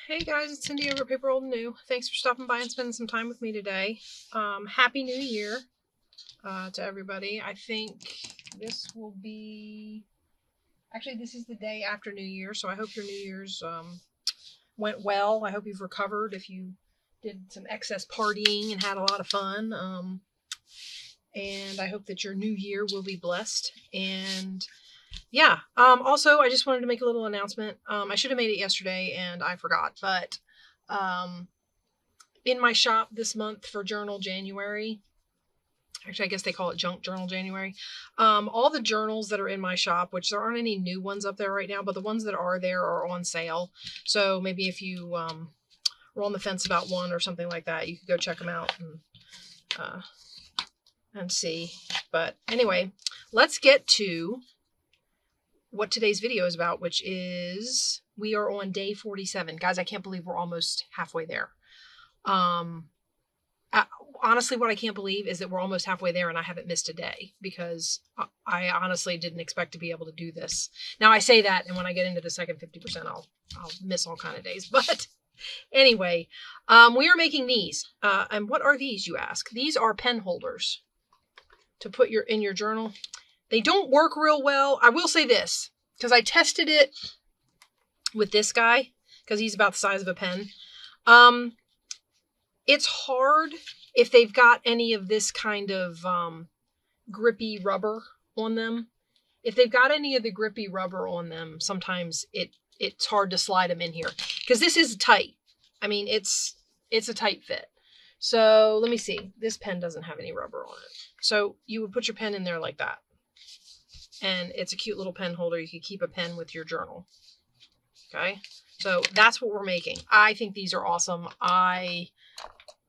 Hey guys, it's Cindy over at paper.old.new. Thanks for stopping by and spending some time with me today. Happy New Year to everybody. I think this will be... Actually, this is the day after New Year, so I hope your New Year's went well. I hope you've recovered if you did some excess partying and had a lot of fun. And I hope that your new year will be blessed. And yeah. Also, I just wanted to make a little announcement. I should have made it yesterday and I forgot, but in my shop this month for Journal January, actually, I guess they call it Junk Journal January, all the journals that are in my shop, which there aren't any new ones up there right now, but the ones that are there are on sale. So maybe if you were on the fence about one or something like that, you could go check them out and see. But anyway, let's get to what today's video is about, which is we are on day 47. Guys, I can't believe we're almost halfway there. Honestly, what I can't believe is that we're almost halfway there and I haven't missed a day, because I honestly didn't expect to be able to do this. Now I say that, and when I get into the second 50%, I'll miss all kind of days. But anyway, we are making these. And what are these, you ask? These are pen holders to put in your journal. They don't work real well. I will say this, because I tested it with this guy, because he's about the size of a pen. It's hard if they've got any of this kind of grippy rubber on them. If they've got any of the grippy rubber on them, sometimes it's hard to slide them in here, because this is tight. I mean, it's a tight fit. So let me see. This pen doesn't have any rubber on it. So you would put your pen in there like that. And it's a cute little pen holder. You could keep a pen with your journal. Okay, so that's what we're making. I think these are awesome. I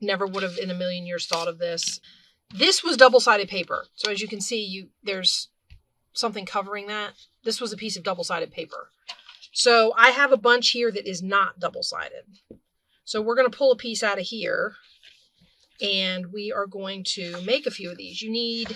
never would have in a million years thought of this. This was double-sided paper. So as you can see, there's something covering that. This was a piece of double-sided paper. So I have a bunch here that is not double-sided. So we're going to pull a piece out of here, and we are going to make a few of these. You need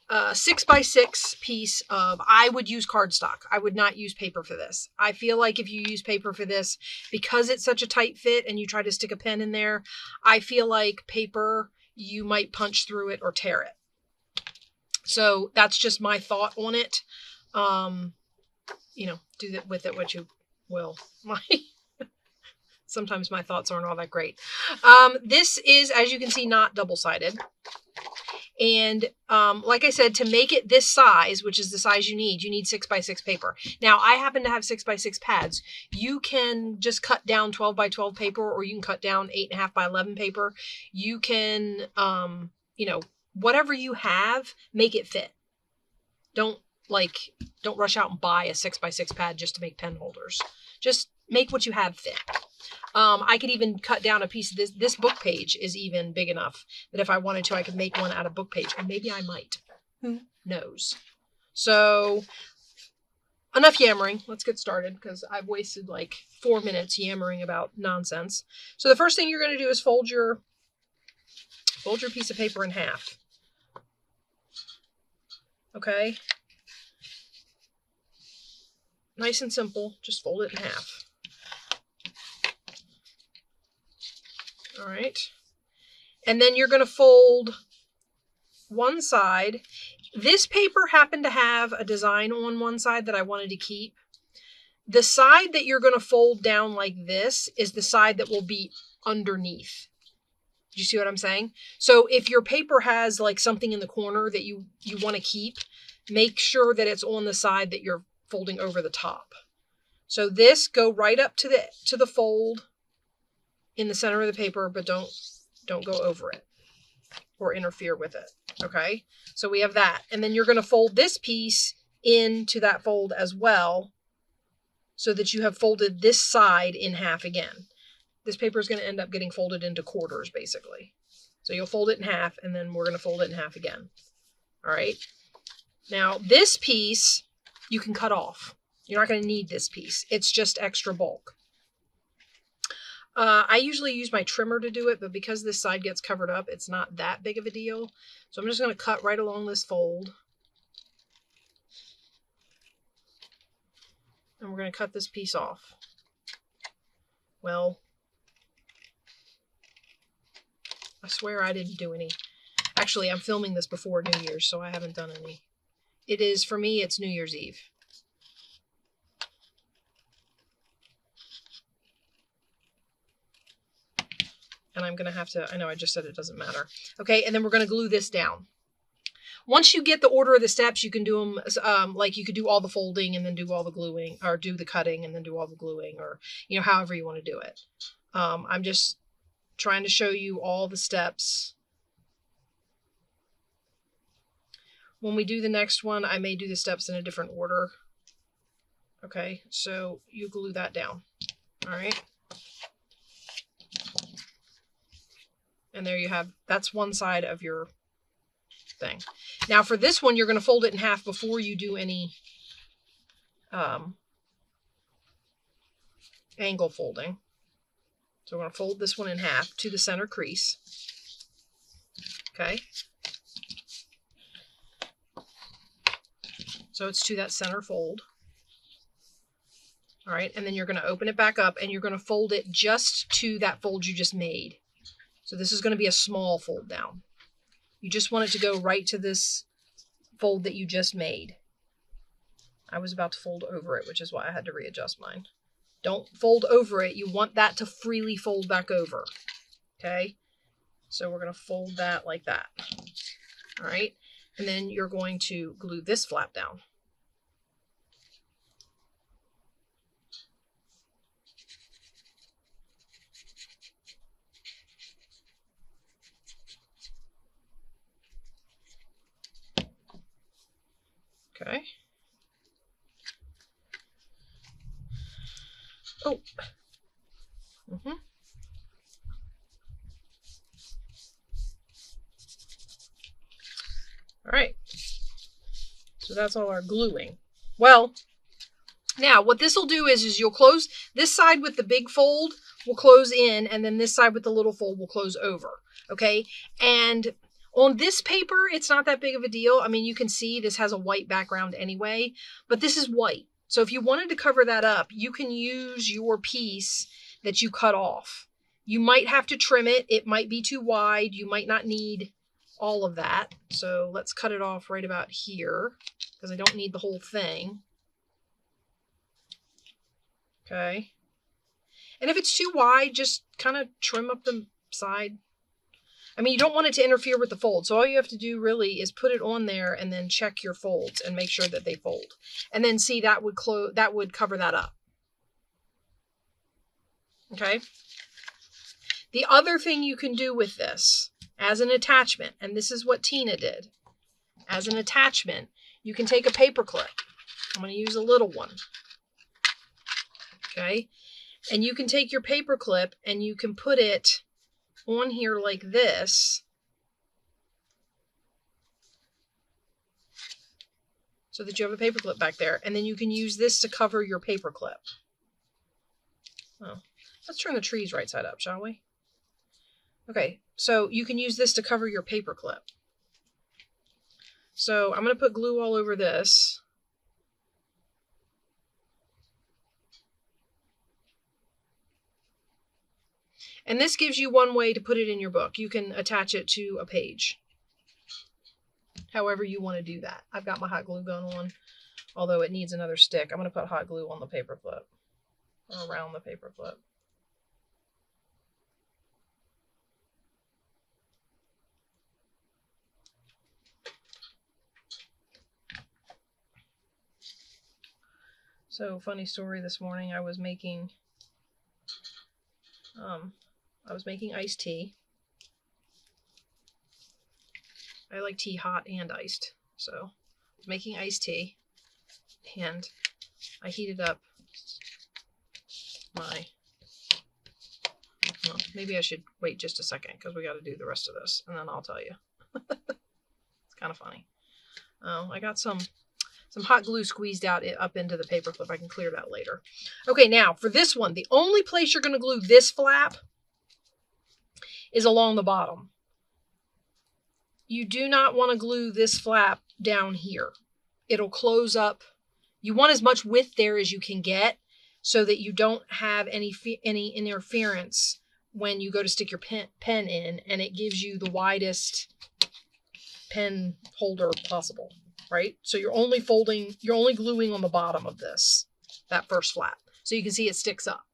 a 6x6 piece of, I would use cardstock. I would not use paper for this. I feel like if you use paper for this, because it's such a tight fit and you try to stick a pen in there, I feel like paper, you might punch through it or tear it. So that's just my thought on it. Do that with it what you will. Sometimes my thoughts aren't all that great. This is, as you can see, not double-sided. And like I said, to make it this size, which is the size you need 6x6 paper. Now, I happen to have 6x6 pads. You can just cut down 12x12 paper, or you can cut down 8.5x11 paper. You can, whatever you have, make it fit. Don't rush out and buy a 6x6 pad just to make pen holders. Just make what you have fit. I could even cut down a piece of this. This book page is even big enough that if I wanted to, I could make one out of book page. And maybe I might. Who knows? So, enough yammering. Let's get started, because I've wasted like 4 minutes yammering about nonsense. So the first thing you're going to do is fold your piece of paper in half. Okay? Nice and simple. Just fold it in half. All right. And then you're going to fold one side. This paper happened to have a design on one side that I wanted to keep. The side that you're going to fold down like this is the side that will be underneath. Do you see what I'm saying? So if your paper has like something in the corner that you want to keep, make sure that it's on the side that you're folding over the top. So this, go right up to the fold in the center of the paper, but don't go over it or interfere with it. Okay, so we have that. And then you're going to fold this piece into that fold as well, so that you have folded this side in half again. This paper is going to end up getting folded into quarters, basically. So you'll fold it in half, and then we're going to fold it in half again. All right. Now this piece you can cut off. You're not going to need this piece. It's just extra bulk. I usually use my trimmer to do it, but because this side gets covered up, it's not that big of a deal. So I'm just going to cut right along this fold. And we're going to cut this piece off. Well, I swear I didn't do any. Actually, I'm filming this before New Year's, so I haven't done any. It is, for me, it's New Year's Eve. And I'm going to have to, I know I just said it doesn't matter. Okay, and then we're going to glue this down. Once you get the order of the steps, you can do them, like you could do all the folding and then do all the gluing, or do the cutting and then do all the gluing, or, you know, however you want to do it. I'm just trying to show you all the steps. When we do the next one, I may do the steps in a different order. Okay, so you glue that down. All right. And there you have, that's one side of your thing. Now for this one, you're going to fold it in half before you do any angle folding. So we're going to fold this one in half to the center crease. Okay. So it's to that center fold. All right, and then you're going to open it back up and you're going to fold it just to that fold you just made. So this is going to be a small fold down. You just want it to go right to this fold that you just made. I was about to fold over it, which is why I had to readjust mine. Don't fold over it. You want that to freely fold back over. Okay, so we're going to fold that like that. All right, and then you're going to glue this flap down. Okay. Oh. All right. So that's all our gluing. Well, now what this will do is you'll close this side with the big fold will close in, and then this side with the little fold will close over. Okay. And on this paper, it's not that big of a deal. I mean, you can see this has a white background anyway, but this is white. So if you wanted to cover that up, you can use your piece that you cut off. You might have to trim it. It might be too wide. You might not need all of that. So let's cut it off right about here because I don't need the whole thing. Okay. And if it's too wide, just kind of trim up the side. I mean, you don't want it to interfere with the fold. So all you have to do really is put it on there and then check your folds and make sure that they fold. And then see that would cover that up. Okay. The other thing you can do with this as an attachment, and this is what Tina did. As an attachment, you can take a paper clip. I'm going to use a little one. Okay. And you can take your paper clip and you can put it on here like this. So that you have a paper clip back there. And then you can use this to cover your paper clip. Oh, let's turn the trees right side up, shall we? Okay, so you can use this to cover your paper clip. So I'm going to put glue all over this. And this gives you one way to put it in your book. You can attach it to a page. However you want to do that. I've got my hot glue gun on, although it needs another stick. I'm going to put hot glue on the paper clip, around the paper clip. So, funny story, this morning I was making iced tea. I like tea hot and iced. So I was making iced tea and I heated up my, well, maybe I should wait just a second because we got to do the rest of this and then I'll tell you. It's kind of funny. Oh, I got some hot glue squeezed out up into the paper clip. I can clear that later. Okay, now for this one, the only place you're going to glue this flap is along the bottom. You do not want to glue this flap down here. It'll close up. You want as much width there as you can get so that you don't have any interference when you go to stick your pen in, and it gives you the widest pen holder possible, right? So you're only gluing on the bottom of this, that first flap. So you can see it sticks up,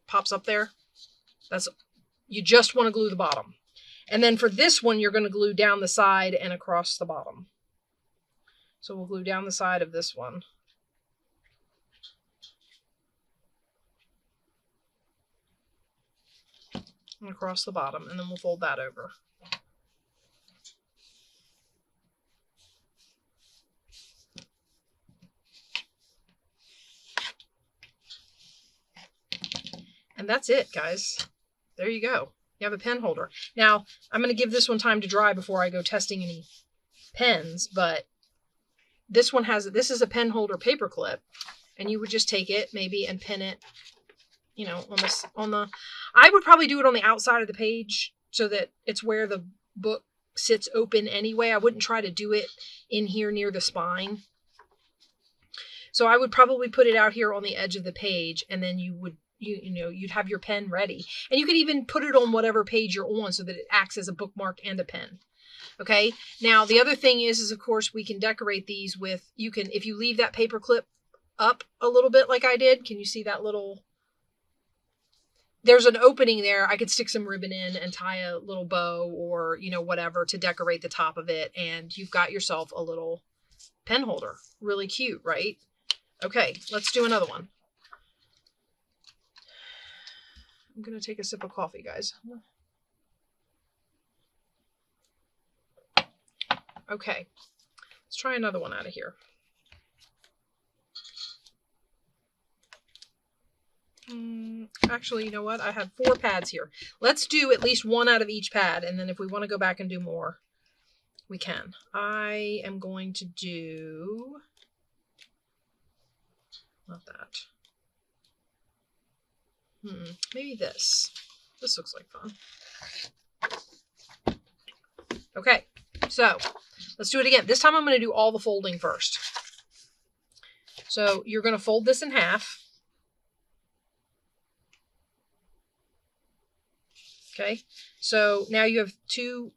pops up there. You just want to glue the bottom. And then for this one, you're going to glue down the side and across the bottom. So we'll glue down the side of this one. And across the bottom, and then we'll fold that over. And that's it, guys. There you go. You have a pen holder. Now, I'm going to give this one time to dry before I go testing any pens, but this is a pen holder paper clip, and you would just take it maybe and pin it, you know, I would probably do it on the outside of the page so that it's where the book sits open anyway. I wouldn't try to do it in here near the spine. So I would probably put it out here on the edge of the page, and then you'd have your pen ready. And you could even put it on whatever page you're on so that it acts as a bookmark and a pen. Okay. Now, the other thing is of course, we can decorate these with, if you leave that paper clip up a little bit like I did, can you see that there's an opening there. I could stick some ribbon in and tie a little bow or, whatever to decorate the top of it. And you've got yourself a little pen holder. Really cute, right? Okay, let's do another one. I'm going to take a sip of coffee, guys. Okay, let's try another one out of here. Actually, you know what? I have 4 pads here. Let's do at least one out of each pad, and then if we want to go back and do more, we can. I am going to do... not that. Maybe this. This looks like fun. Okay, so let's do it again. This time I'm going to do all the folding first. So you're going to fold this in half. Okay, so now you have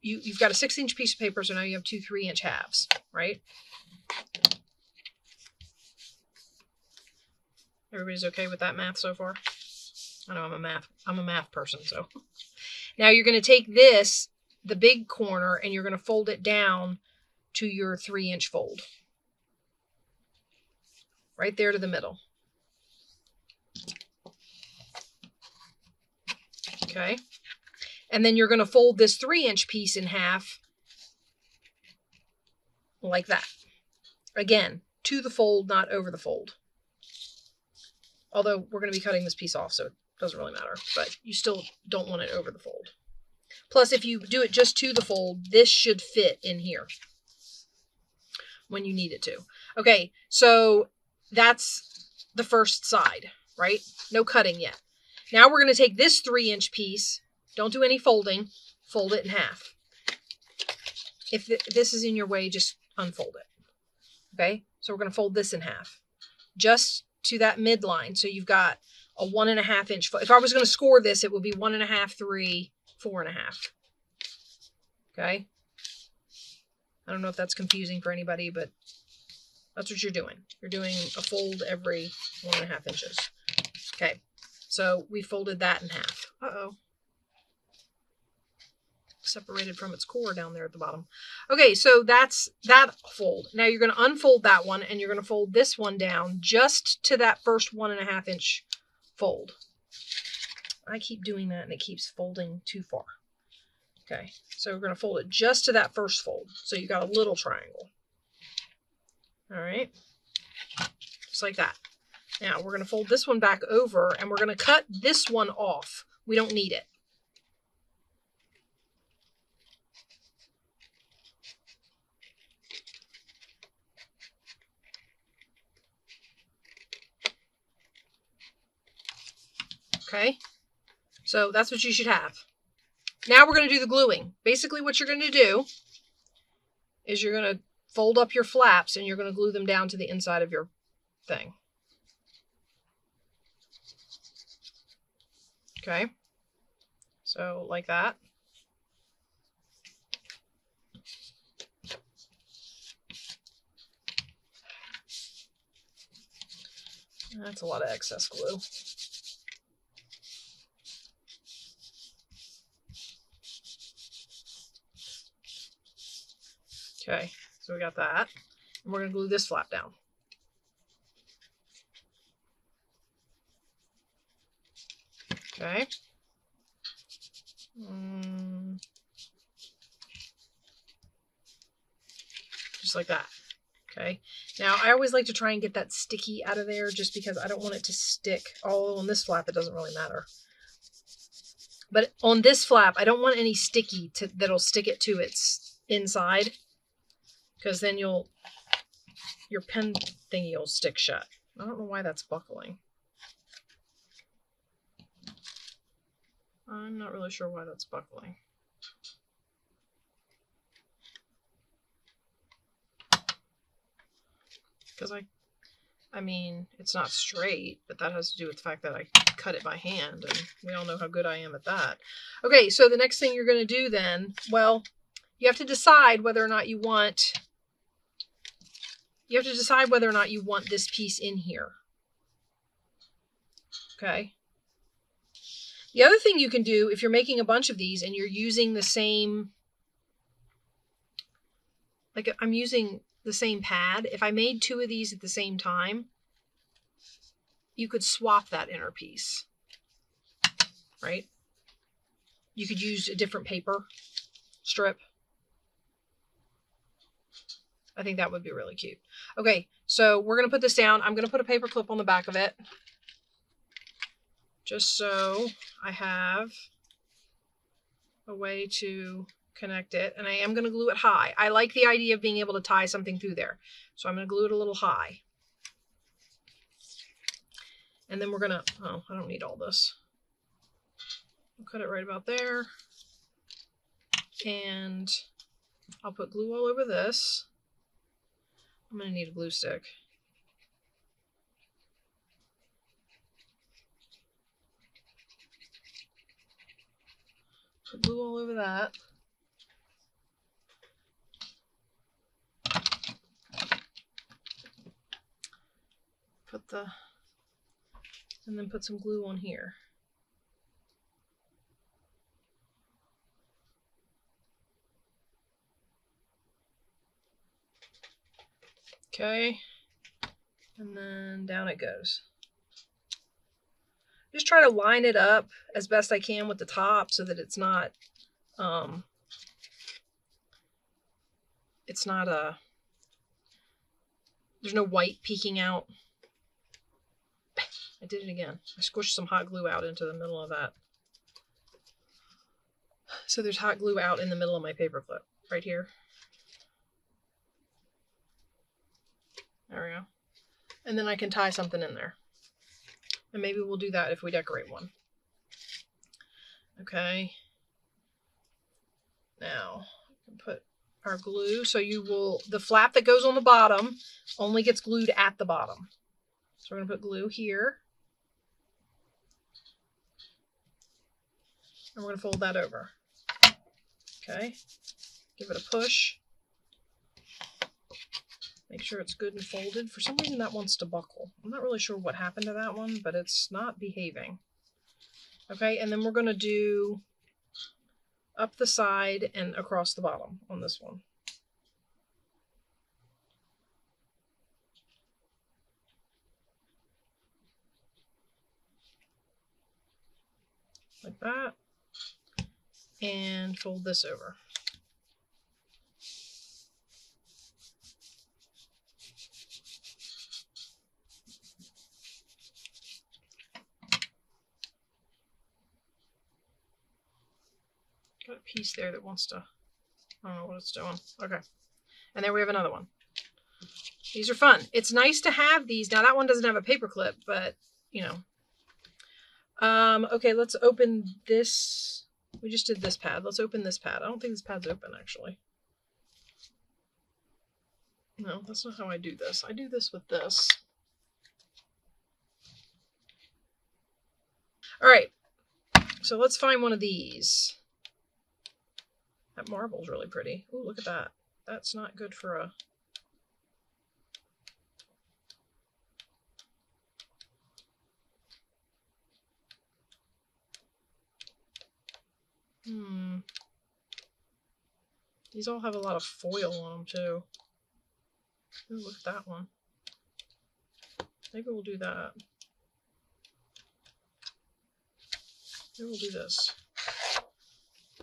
you've got a 6-inch piece of paper, so now you have 2 3-inch halves, right? Everybody's okay with that math so far? I know I'm a math person, so. Now you're going to take this, the big corner, and you're going to fold it down to your 3-inch fold. Right there to the middle. Okay. And then you're going to fold this 3-inch piece in half like that. Again, to the fold, not over the fold. Although we're going to be cutting this piece off, so it doesn't really matter. But you still don't want it over the fold. Plus, if you do it just to the fold, this should fit in here when you need it to. Okay, so that's the first side, right? No cutting yet. Now we're going to take this 3-inch piece. Don't do any folding. Fold it in half. If this is in your way, just unfold it. Okay, so we're going to fold this in half. Just to that midline. So you've got a 1.5 inch fold. If I was going to score this, it would be 1.5, 3, 4.5. Okay. I don't know if that's confusing for anybody, but that's what you're doing. You're doing a fold every 1.5 inches. Okay. So we folded that in half. Uh-oh. Separated from its core down there at the bottom. Okay, so that's that fold. Now you're going to unfold that one, and you're going to fold this one down just to that first 1.5 inch fold. I keep doing that, and it keeps folding too far. Okay, so we're going to fold it just to that first fold. So you got a little triangle. All right, just like that. Now we're going to fold this one back over, and we're going to cut this one off. We don't need it. Okay, so that's what you should have. Now we're going to do the gluing. Basically what you're going to do is you're going to fold up your flaps and you're going to glue them down to the inside of your thing. Okay. So like that. That's a lot of excess glue. Okay, so we got that. And we're going to glue this flap down. Okay. Just like that. Okay. Now, I always like to try and get that sticky out of there just because I don't want it to stick. Although on this flap, it doesn't really matter. But on this flap, I don't want any sticky that'll stick it to its inside, because then your pen thingy will stick shut. I don't know why that's buckling. I'm not really sure why that's buckling. Because I mean, it's not straight, but that has to do with the fact that I cut it by hand, and we all know how good I am at that. Okay, so the next thing you're going to do then, well, you have to decide whether or not you want, this piece in here. Okay. The other thing you can do, if you're making a bunch of these and you're using the same, like I'm using the same pad, if I made 2 of these at the same time, you could swap that inner piece, right? You could use a different paper strip. I think that would be really cute. Okay, so we're going to put this down. I'm going to put a paper clip on the back of it, just so I have a way to connect it. And I am going to glue it high. I like the idea of being able to tie something through there. So I'm going to glue it a little high. And then we're going to, oh, I don't need all this. I'll cut it right about there. And I'll put glue all over this. I'm going to need a glue stick. Put glue all over that. And then put some glue on here. Okay, and then down it goes. Just try to line it up as best I can with the top so that it's not there's no white peeking out. I did it again. I squished some hot glue out into the middle of that. So there's hot glue out in the middle of my paper clip right here. There we go. And then I can tie something in there. And maybe we'll do that if we decorate one. Okay. Now, put our glue. So the flap that goes on the bottom only gets glued at the bottom. So we're going to put glue here. And we're going to fold that over. Okay. Give it a push. Make sure it's good and folded. For some reason that wants to buckle. I'm not really sure what happened to that one, but it's not behaving. Okay, and then we're going to do up the side and across the bottom on this one. Like that. And fold this over. Got a piece there that wants to, I don't know what it's doing. Okay. And there we have another one. These are fun. It's nice to have these. Now that one doesn't have a paper clip, but you know. Okay, let's open this. We just did this pad. Let's open this pad. I don't think this pad's open actually. No, that's not how I do this. I do this with this. All right. So let's find one of these. That marble's really pretty. Oh, look at that. That's not good for a... These all have a lot of foil on them, too. Ooh, look at that one. Maybe we'll do that. Maybe we'll do this.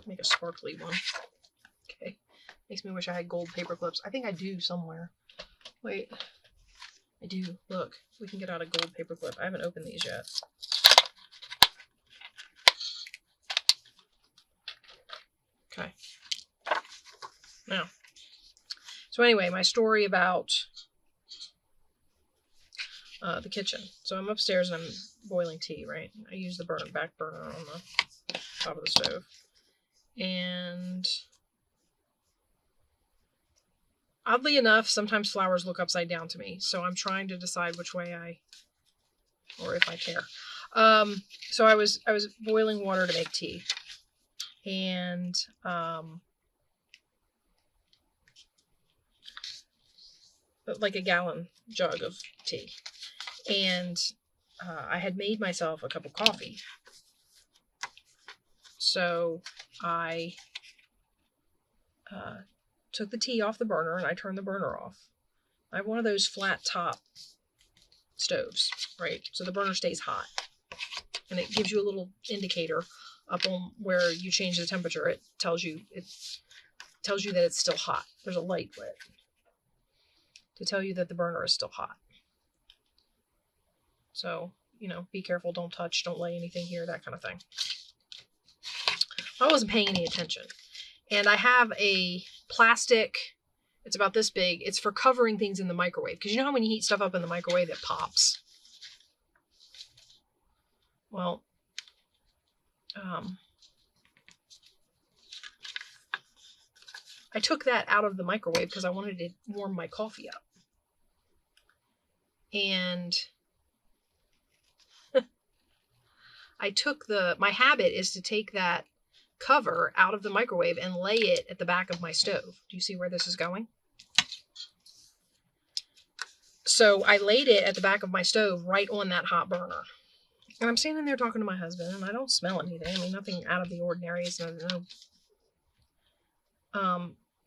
Make a sparkly one. Okay. Makes me wish I had gold paper clips. I think I do somewhere. Wait. I do. Look. We can get out a gold paper clip. I haven't opened these yet. Okay. Now. So anyway, my story about the kitchen. So I'm upstairs and I'm boiling tea, right? I use the back burner on the top of the stove. And oddly enough, sometimes flowers look upside down to me. So I'm trying to decide which way or if I care. So I was boiling water to make tea. And like a gallon jug of tea. And I had made myself a cup of coffee. So I took the tea off the burner and I turned the burner off. I have one of those flat top stoves, right? So the burner stays hot. And it gives you a little indicator up on where you change the temperature. It tells you that it's still hot. There's a light lit to tell you that the burner is still hot. So, you know, be careful, don't touch, don't lay anything here, that kind of thing. I wasn't paying any attention. And I have a plastic, it's about this big, it's for covering things in the microwave. Because you know how when you heat stuff up in the microwave, it pops? Well, I took that out of the microwave because I wanted to warm my coffee up. And I took my habit is to take that cover out of the microwave and lay it at the back of my stove. Do you see where this is going? So I laid it at the back of my stove right on that hot burner. And I'm standing there talking to my husband and I don't smell anything. I mean, nothing out of the ordinary. It's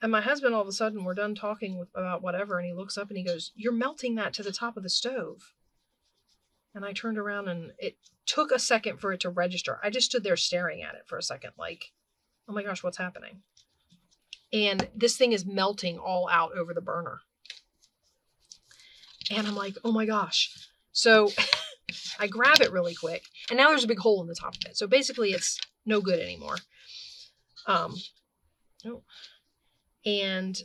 and my husband, all of a sudden, we're done talking about whatever, and he looks up and he goes, "You're melting that to the top of the stove." And I turned around and it took a second for it to register. I just stood there staring at it for a second, like, oh my gosh, what's happening? And this thing is melting all out over the burner. And I'm like, oh my gosh. So I grab it really quick, and now there's a big hole in the top of it. So basically it's no good anymore. And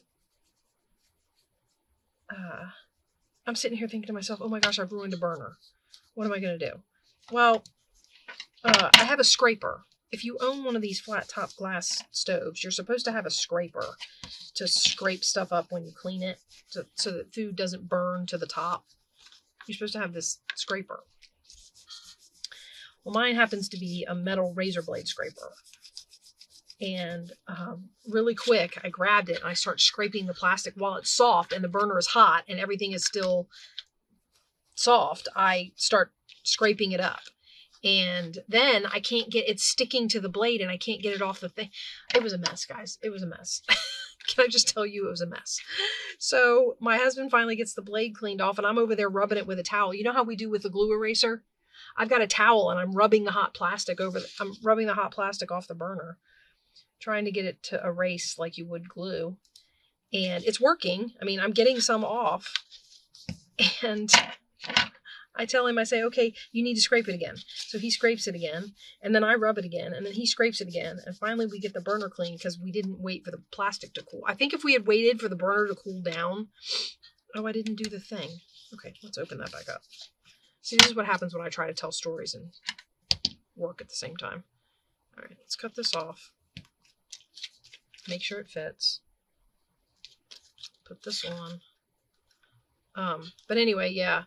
I'm sitting here thinking to myself, oh my gosh, I've ruined a burner. What am I going to do? Well, I have a scraper. If you own one of these flat top glass stoves, you're supposed to have a scraper to scrape stuff up when you clean it so that food doesn't burn to the top. You're supposed to have this scraper. Well, mine happens to be a metal razor blade scraper. And really quick, I grabbed it and I start scraping the plastic while it's soft and the burner is hot and everything is still soft. I start scraping it up. And then I can't get it's sticking to the blade and I can't get it off the thing. It was a mess, guys. It was a mess. Can I just tell you it was a mess? So my husband finally gets the blade cleaned off and I'm over there rubbing it with a towel. You know how we do with the glue eraser? I've got a towel and I'm rubbing the hot plastic I'm rubbing the hot plastic off the burner, trying to get it to erase like you would glue. And it's working. I mean, I'm getting some off. And I tell him, I say, okay, you need to scrape it again. So he scrapes it again, and then I rub it again, and then he scrapes it again. And finally we get the burner clean because we didn't wait for the plastic to cool. I think if we had waited for the burner to cool down, oh, I didn't do the thing. Okay, let's open that back up. See, this is what happens when I try to tell stories and work at the same time. All right, let's cut this off. Make sure it fits. Put this on. But anyway, yeah.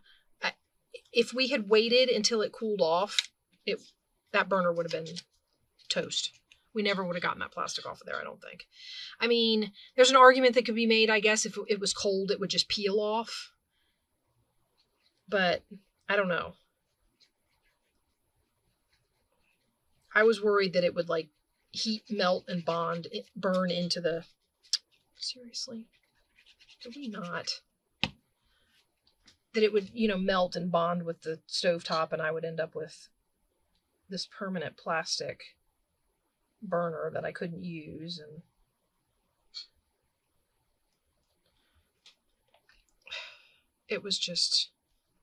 If we had waited until it cooled off, that burner would have been toast. We never would have gotten that plastic off of there, I don't think. I mean, there's an argument that could be made, I guess, if it was cold, it would just peel off. But I don't know. I was worried that it would like heat, melt, and burn into the... Seriously? Did we not? That it would, you know, melt and bond with the stovetop, and I would end up with this permanent plastic burner that I couldn't use. And it was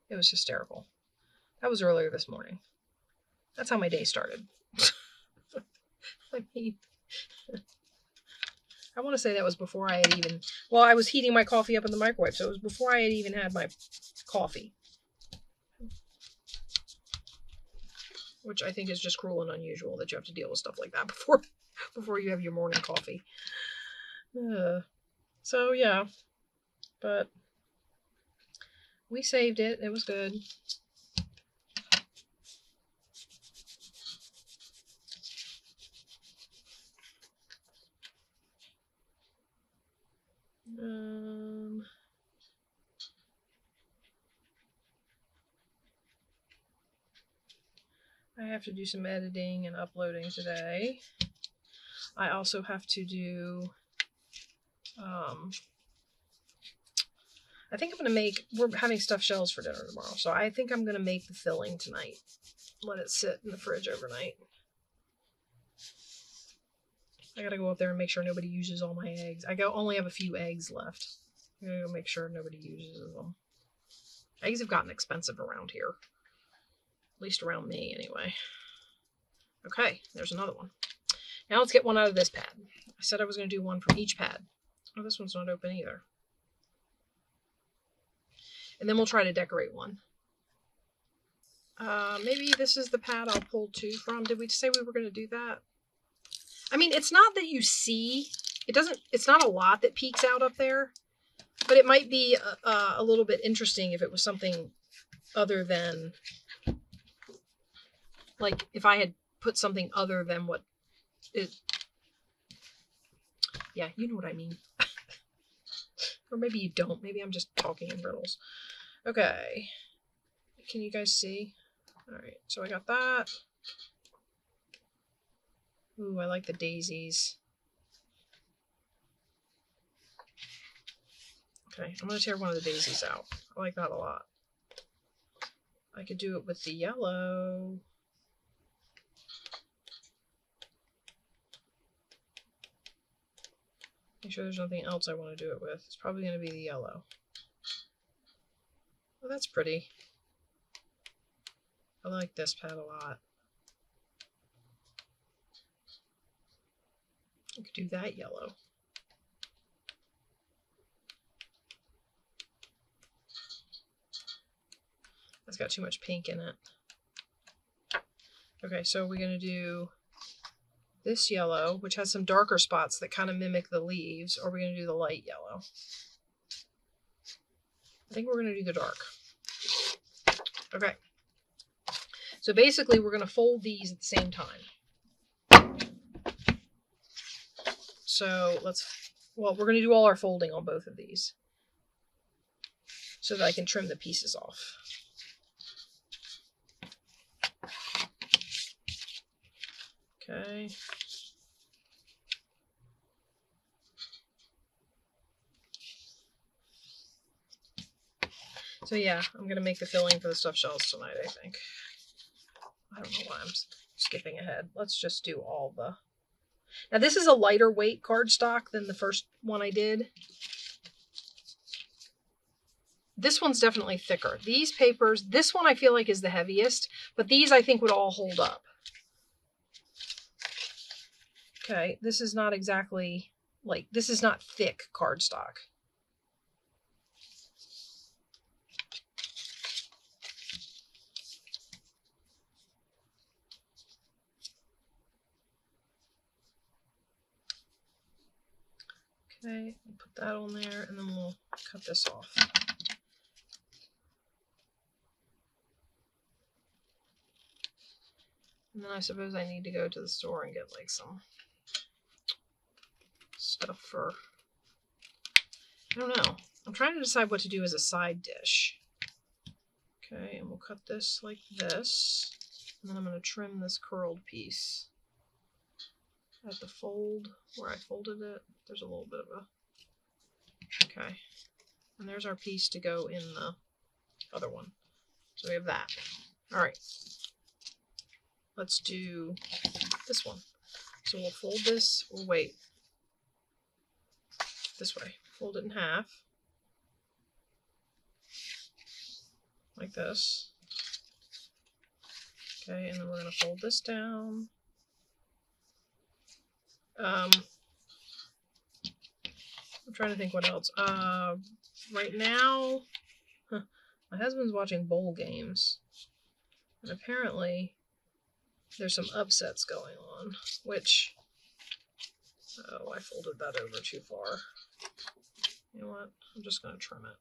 hysterical. That was earlier this morning. That's how my day started. I mean, I want to say that was before I had even... Well, I was heating my coffee up in the microwave, so it was before I had even had my coffee. Which I think is just cruel and unusual that you have to deal with stuff like that before you have your morning coffee. So, yeah. But we saved it. It was good. I have to do some editing and uploading today. I also have to do, I think I'm going to make, we're having stuffed shells for dinner tomorrow, so I think I'm going to make the filling tonight. Let it sit in the fridge overnight. I got to go up there and make sure nobody uses all my eggs. I only have a few eggs left. I'm going to go make sure nobody uses them. Eggs have gotten expensive around here. At least around me, anyway. Okay, there's another one. Now let's get one out of this pad. I said I was going to do one from each pad. Oh, this one's not open either. And then we'll try to decorate one. Maybe this is the pad I'll pull two from. Did we say we were going to do that? I mean, it's not that you see. It's not a lot that peeks out up there. But it might be a little bit interesting if it was something other than... Like, if I had put something other than what it... Yeah, you know what I mean. Or maybe you don't. Maybe I'm just talking in riddles. Okay. Can you guys see? Alright, so I got that. Ooh, I like the daisies. Okay, I'm going to tear one of the daisies out. I like that a lot. I could do it with the yellow. Make sure there's nothing else I want to do it with. It's probably going to be the yellow. Oh, that's pretty. I like this pad a lot. I could do that yellow. That's got too much pink in it. Okay, so we're going to do this yellow, which has some darker spots that kind of mimic the leaves, or we're going to do the light yellow. I think we're going to do the dark. Okay. So basically, we're going to fold these at the same time. So we're going to do all our folding on both of these so that I can trim the pieces off. Okay. So yeah, I'm going to make the filling for the stuffed shells tonight, I think. I don't know why I'm skipping ahead. Let's just do all the... Now this is a lighter weight cardstock than the first one I did. This one's definitely thicker. These papers, this one I feel like is the heaviest, but these I think would all hold up. Okay, this is not exactly, like, this is not thick cardstock. Okay, put that on there, and then we'll cut this off. And then I suppose I need to go to the store and get like some stuff for, I don't know. I'm trying to decide what to do as a side dish. Okay, and we'll cut this like this. And then I'm going to trim this curled piece at the fold where I folded it. There's a little bit of a, okay. And there's our piece to go in the other one. So we have that. All right. Let's do this one. So we'll fold this, we'll wait. This way. Fold it in half. Like this. Okay, and then we're going to fold this down. I'm trying to think what else. Right now, my husband's watching bowl games. And apparently, there's some upsets going on, which, oh, I folded that over too far. You know what? I'm just going to trim it.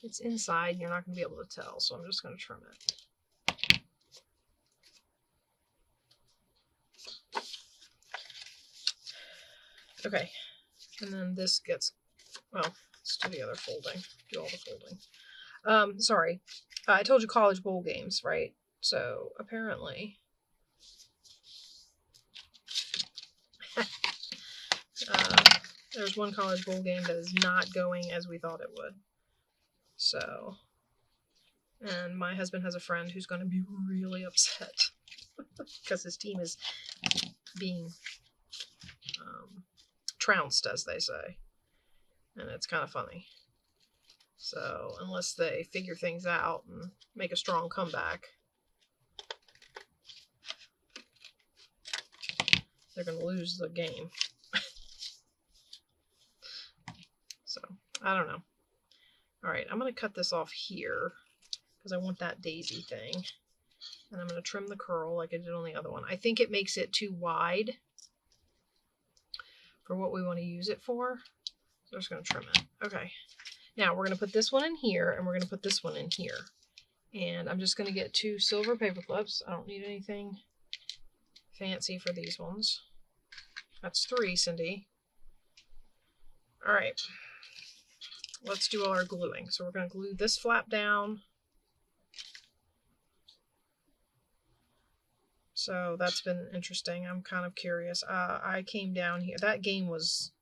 It's inside, you're not going to be able to tell, so I'm just going to trim it. Okay, and then this gets, well, let's do the other folding. Do all the folding. Sorry. I told you college bowl games, right? So, apparently, there's one college bowl game that is not going as we thought it would. So, and my husband has a friend who's going to be really upset because his team is being trounced, as they say. And it's kind of funny. So, unless they figure things out and make a strong comeback, they're going to lose the game. So, I don't know. Alright, I'm going to cut this off here because I want that daisy thing. And I'm going to trim the curl like I did on the other one. I think it makes it too wide for what we want to use it for. So I'm just going to trim it. Okay. Now we're going to put this one in here and we're going to put this one in here. And I'm just going to get 2 silver paper clips. I don't need anything fancy for these ones. That's 3, Cindy. All right. Let's do all our gluing. So we're going to glue this flap down. So that's been interesting. I'm kind of curious. I came down here. That game was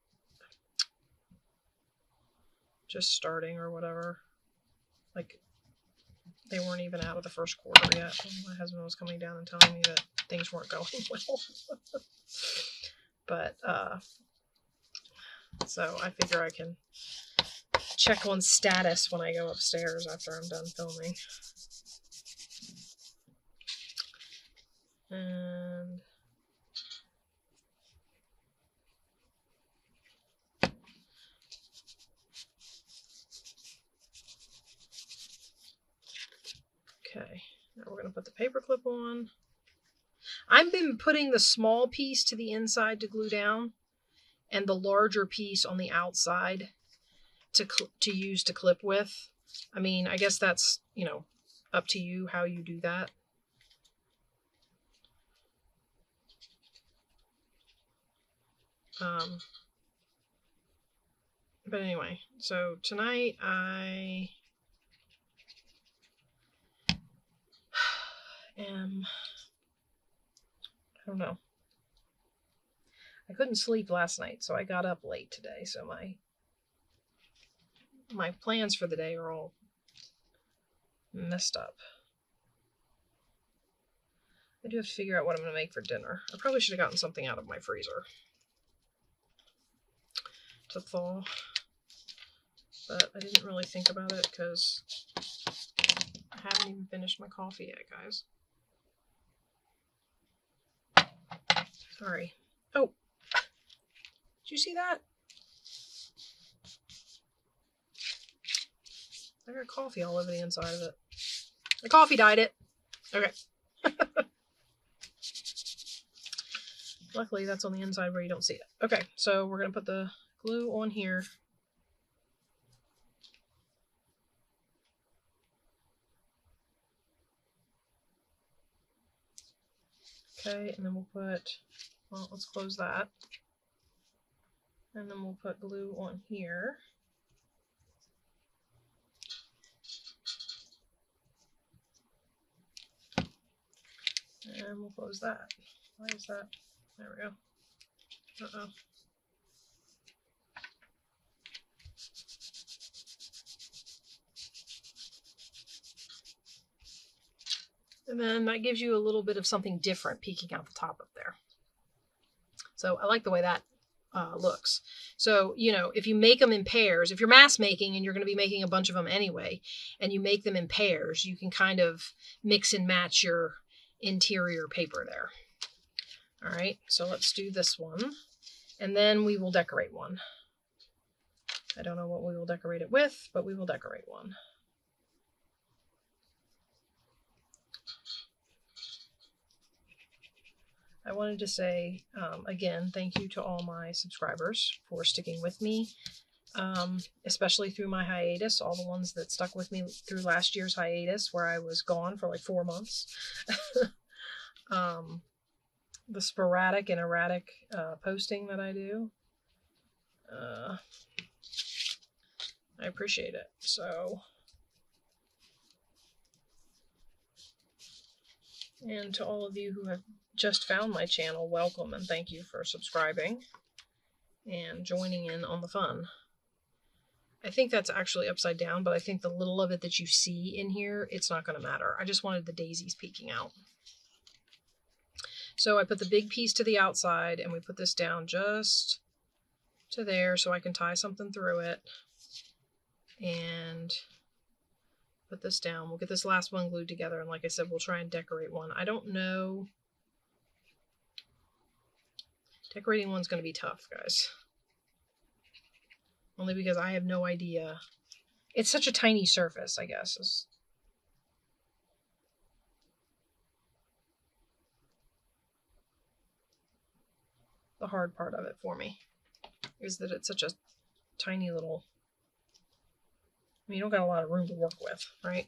just starting or whatever. Like, they weren't even out of the first quarter yet. My husband was coming down and telling me that things weren't going well. But, so I figure I can check on status when I go upstairs after I'm done filming. And okay, now we're going to put the paper clip on. I've been putting the small piece to the inside to glue down and the larger piece on the outside to use to clip with. I mean, I guess that's, you know, up to you how you do that. But anyway, so tonight I don't know. I couldn't sleep last night, so I got up late today, so my plans for the day are all messed up. I do have to figure out what I'm going to make for dinner. I probably should have gotten something out of my freezer to thaw, but I didn't really think about it because I haven't even finished my coffee yet, guys. Sorry. Oh, did you see that? I got coffee all over the inside of it. The coffee dyed it. Okay. Luckily, that's on the inside where you don't see it. Okay, so we're going to put the glue on here. Okay, and then we'll put, well, let's close that. And then we'll put glue on here. And we'll close that. Why is that? There we go. Uh-oh. And then that gives you a little bit of something different peeking out the top up there. So I like the way that looks. So, you know, if you make them in pairs, if you're mass making and you're going to be making a bunch of them anyway, and you make them in pairs, you can kind of mix and match your interior paper there. All right, so let's do this one, and then we will decorate one. I don't know what we will decorate it with, but we will decorate one. I wanted to say, again, thank you to all my subscribers for sticking with me, especially through my hiatus, all the ones that stuck with me through last year's hiatus where I was gone for like 4 months. The sporadic and erratic posting that I do. I appreciate it. So, and to all of you who have just found my channel, welcome and thank you for subscribing and joining in on the fun. I think that's actually upside down, but I think the little of it that you see in here, it's not going to matter. I just wanted the daisies peeking out. So I put the big piece to the outside and we put this down just to there so I can tie something through it and put this down. We'll get this last one glued together, and like I said, we'll try and decorate one. I don't know. Decorating one's going to be tough, guys. Only because I have no idea. It's such a tiny surface, I guess. Is the hard part of it for me. Is that it's such a tiny little... I mean, you don't got a lot of room to work with, right?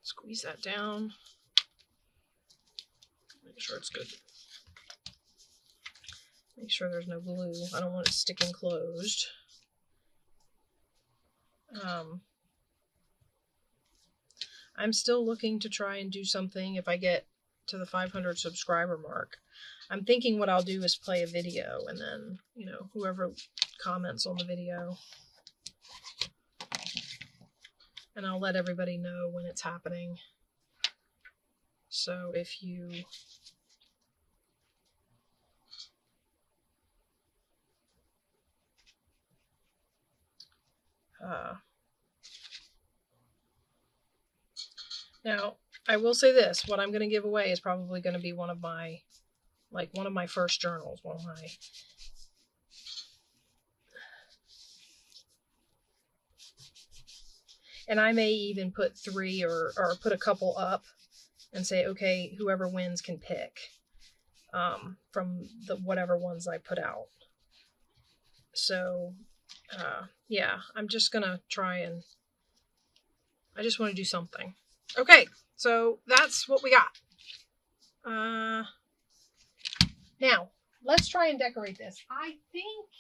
Squeeze that down. Make sure it's good. Make sure there's no glue. I don't want it sticking closed. I'm still looking to try and do something if I get to the 500 subscriber mark. I'm thinking what I'll do is play a video, and then, you know, whoever comments on the video, and I'll let everybody know when it's happening. So if you now, I will say this, what I'm going to give away is probably going to be one of my first journals, one of my... And I may even put 3 or put a couple up and say, okay, whoever wins can pick from the whatever ones I put out. So, yeah, I'm just going to try and... I just want to do something. Okay, so that's what we got. Now, let's try and decorate this. I think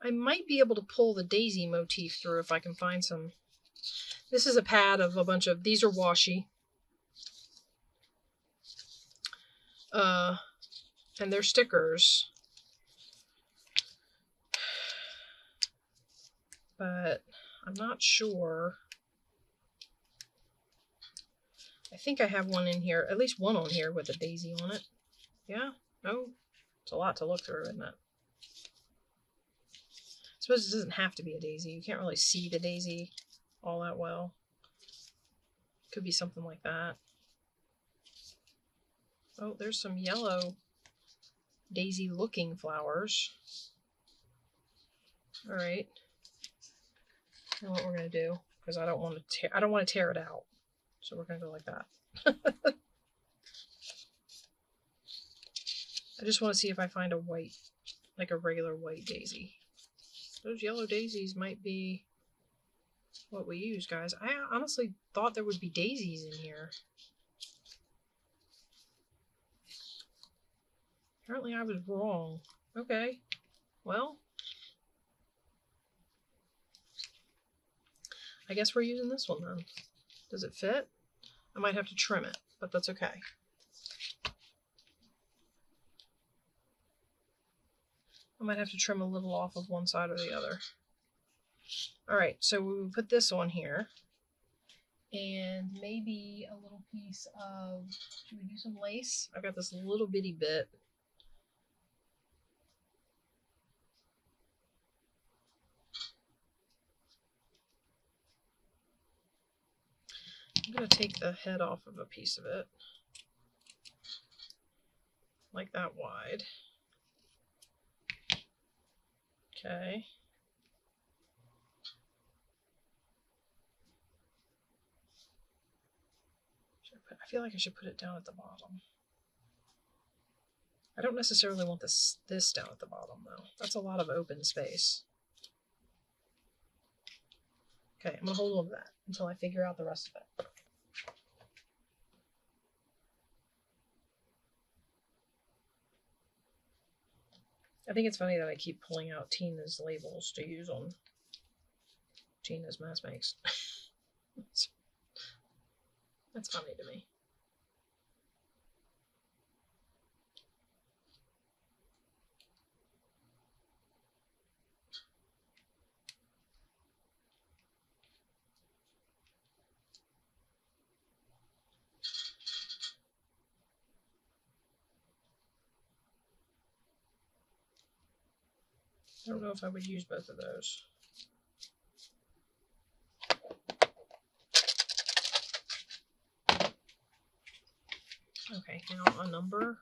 I might be able to pull the daisy motif through if I can find some. This is a pad of a bunch of, these are washi. And they're stickers. But I'm not sure. I think I have one in here, at least one on here with a daisy on it. Yeah? No? It's a lot to look through, isn't it? I suppose it doesn't have to be a daisy. You can't really see the daisy all that well. Could be something like that. Oh, there's some yellow daisy-looking flowers. All right. And what we're gonna do, because I don't want to tear it out, so we're gonna go like that. I just want to see if I find a white, like a regular white daisy. Those yellow daisies might be what we use, guys. I honestly thought there would be daisies in here. Apparently I was wrong. Okay, well, I guess we're using this one then. Does it fit? I might have to trim it, but that's okay. I might have to trim a little off of one side or the other. All right, so we will put this on here. And maybe a little piece of, should we do some lace? I've got this little bitty bit. I'm going to take the head off of a piece of it. Like that wide. Okay. I feel like I should put it down at the bottom. I don't necessarily want this down at the bottom though. That's a lot of open space. Okay, I'm going to hold on to that until I figure out the rest of it. I think it's funny that I keep pulling out Tina's labels to use on Tina's Mass Makes. That's funny to me. I don't know if I would use both of those. Okay, now a number.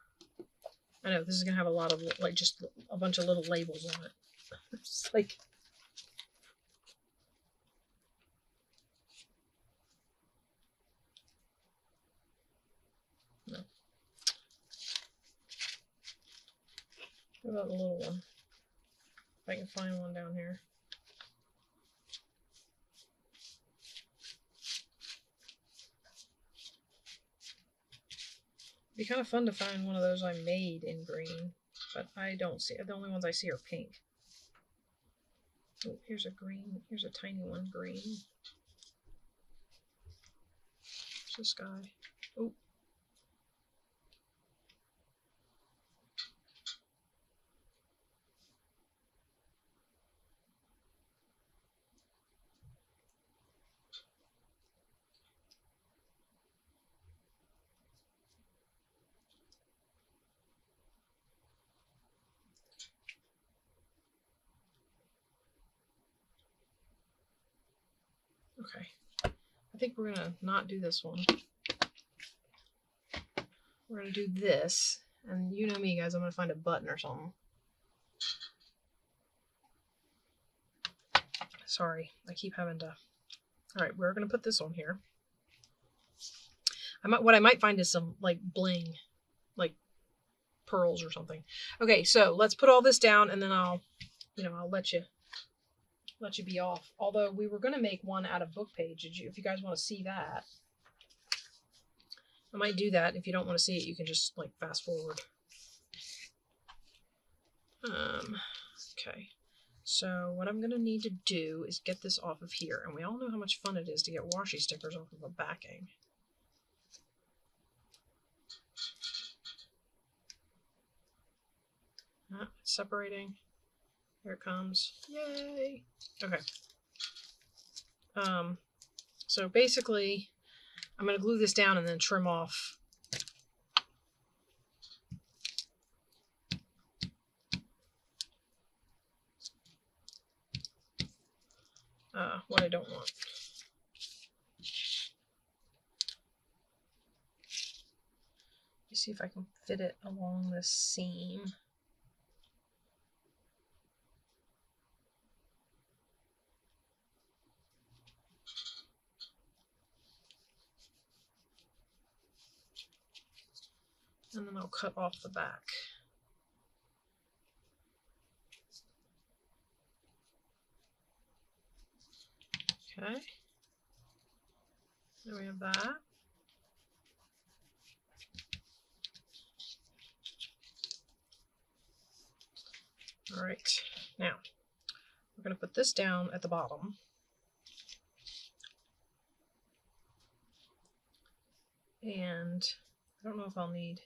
I know this is gonna have a lot of, like, just a bunch of little labels on it. It's like, no. What about the little one? If I can find one down here. It'd be kind of fun to find one of those I made in green, but I don't see it. The only ones I see are pink. Oh, here's a green. Here's a tiny one, green. There's this guy. Oh. Okay, I think we're gonna not do this one. We're gonna do this, and you know me, guys, I'm gonna find a button or something. Sorry, I keep having to. All right, we're gonna put this on here. What I might find is some like bling, like pearls or something. Okay, so let's put all this down, and then I'll let you be off. Although we were gonna make one out of book page. If you guys want to see that, I might do that. If you don't want to see it, you can just like fast forward. Okay. So what I'm gonna need to do is get this off of here, and we all know how much fun it is to get washi stickers off of a backing. It's separating. Here it comes. Yay! Okay. So basically, I'm going to glue this down and then trim off what I don't want. Let me see if I can fit it along this seam. And then I'll cut off the back. Okay. There we have that. All right. Now, we're going to put this down at the bottom. And I don't know if I'll need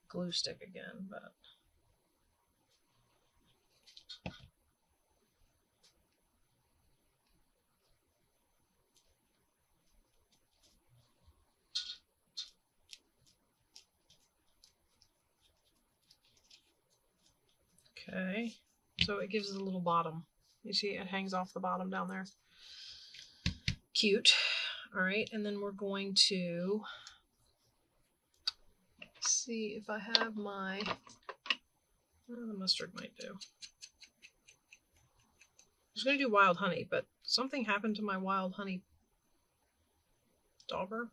glue stick again, but okay. So it gives it a little bottom. You see it hangs off the bottom down there. Cute. All right, and then we're going to see if I have my, the mustard might do. I was going to do wild honey, but something happened to my wild honey dauber.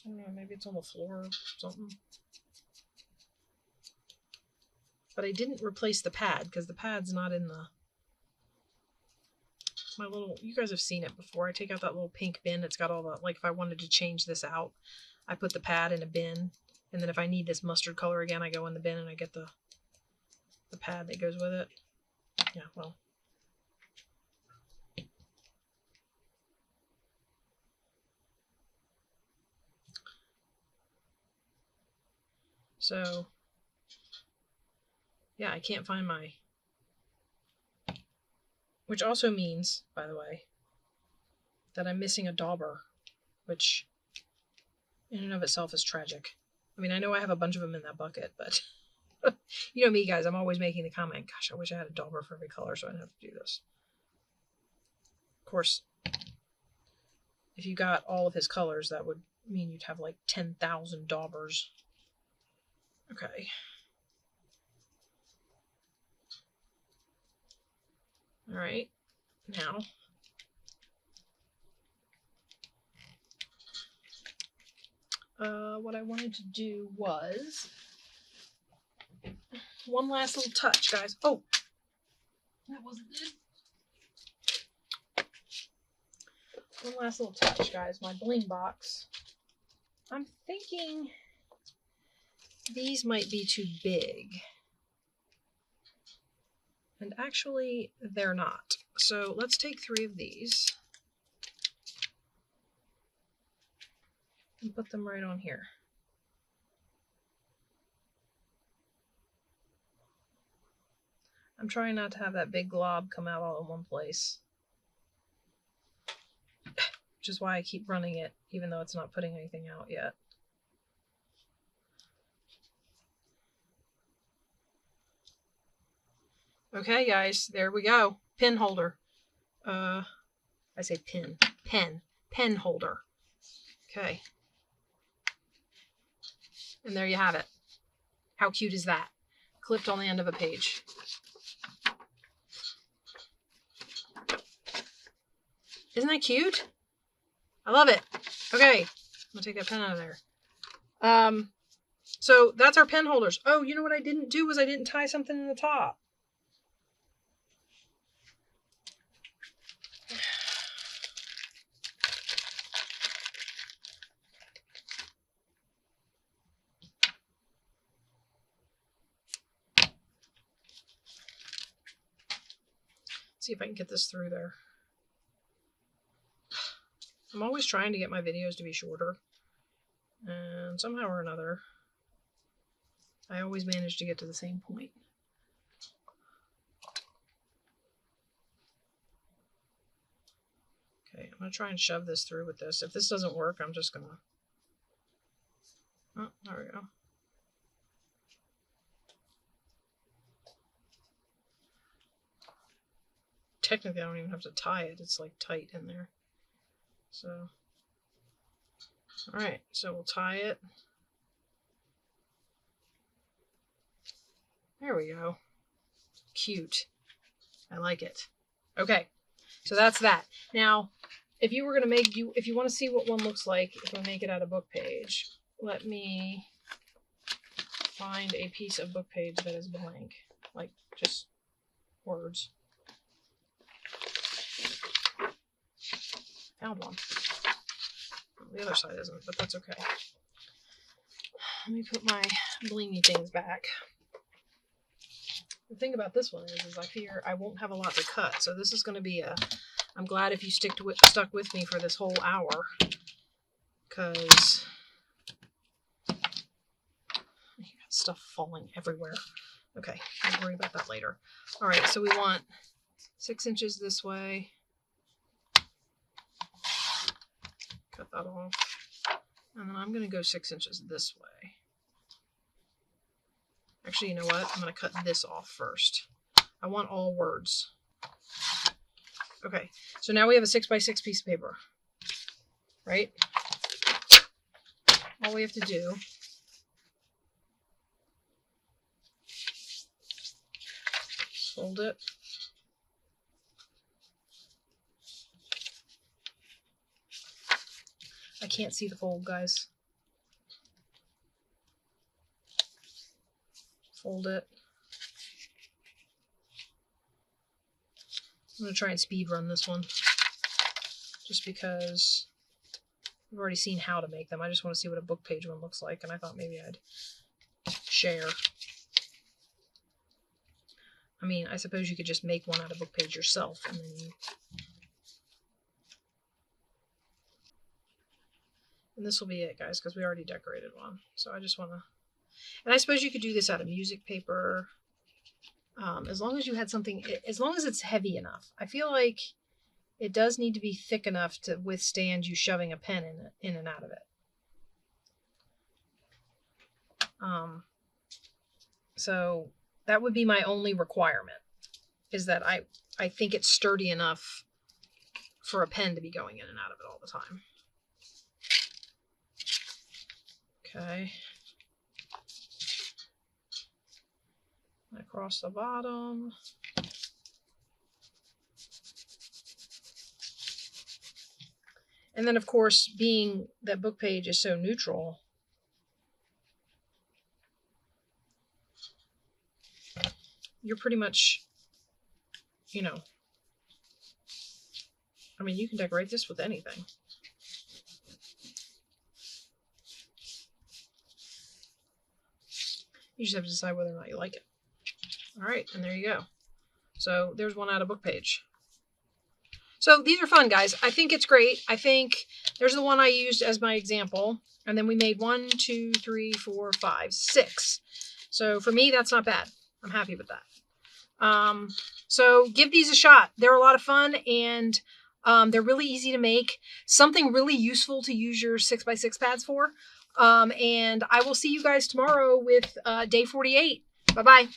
I don't know, maybe it's on the floor or something. But I didn't replace the pad because the pad's not in the, my little, you guys have seen it before. I take out that little pink bin. It's got all the, like if I wanted to change this out, I put the pad in a bin. And then if I need this mustard color again, I go in the bin and I get the pad that goes with it. Yeah, well. So, yeah, I can't find my, which also means, by the way, that I'm missing a dauber, which in and of itself is tragic. I mean, I know I have a bunch of them in that bucket, but you know me, guys, I'm always making the comment, gosh, I wish I had a dauber for every color so I didn't have to do this. Of course, if you got all of his colors, that would mean you'd have like 10,000 daubers. Okay. All right. Now, what I wanted to do was one last little touch, guys. Oh, that wasn't good. One last little touch, guys. My bling box. I'm thinking these might be too big. And actually, they're not. So let's take 3 of these and put them right on here. I'm trying not to have that big glob come out all in one place, which is why I keep running it, even though it's not putting anything out yet. Okay, guys, there we go. Pin holder. I say pin. Pen holder. Okay. And there you have it. How cute is that? Clipped on the end of a page. Isn't that cute? I love it. Okay. I'm gonna take that pen out of there. So that's our pen holders. Oh, you know what I didn't do was I didn't tie something in the top. See if I can get this through there. I'm always trying to get my videos to be shorter. And somehow or another, I always manage to get to the same point. Okay, I'm going to try and shove this through with this. If this doesn't work, I'm just going to... Oh, there we go. Technically, I don't even have to tie it. It's like tight in there. So, all right, so we'll tie it. There we go. Cute. I like it. Okay, so that's that. Now, if you were going to make, if you want to see what one looks like, if I make it out of book page, let me find a piece of book page that is blank, like just words. found one. The other side isn't, but that's okay. Let me put my blingy things back. The thing about this one is I fear I won't have a lot to cut, so this is going to be a... I'm glad if you stuck with me for this whole hour, because you got stuff falling everywhere. Okay, I'll worry about that later. All right, so we want 6 inches this way. Cut that off. And then I'm going to go 6 inches this way. Actually, you know what? I'm going to cut this off first. I want all words. Okay, so now we have a 6x6 piece of paper, right? All we have to do is fold it. I can't see the fold, guys. Fold it. I'm going to try and speed run this one, just because I've already seen how to make them. I just want to see what a book page one looks like, and I thought maybe I'd share. I mean, I suppose you could just make one out of book page yourself, and then you... And this will be it, guys, because we already decorated one. So I just want to... And I suppose you could do this out of music paper. As long as you had something, as long as it's heavy enough. I feel like it does need to be thick enough to withstand you shoving a pen in and out of it. So that would be my only requirement, is that I think it's sturdy enough for a pen to be going in and out of it all the time. Okay. Across the bottom. And then, of course, being that book page is so neutral, you're pretty much, you know, I mean, you can decorate this with anything. You just have to decide whether or not you like it. All right, and there you go. So there's one out of book page. So these are fun, guys. I think it's great. I think there's the one I used as my example. And then we made 1, 2, 3, 4, 5, 6. So for me, that's not bad. I'm happy with that. So give these a shot. They're a lot of fun, and they're really easy to make. Something really useful to use your 6x6 pads for. And I will see you guys tomorrow with day 48. Bye-bye.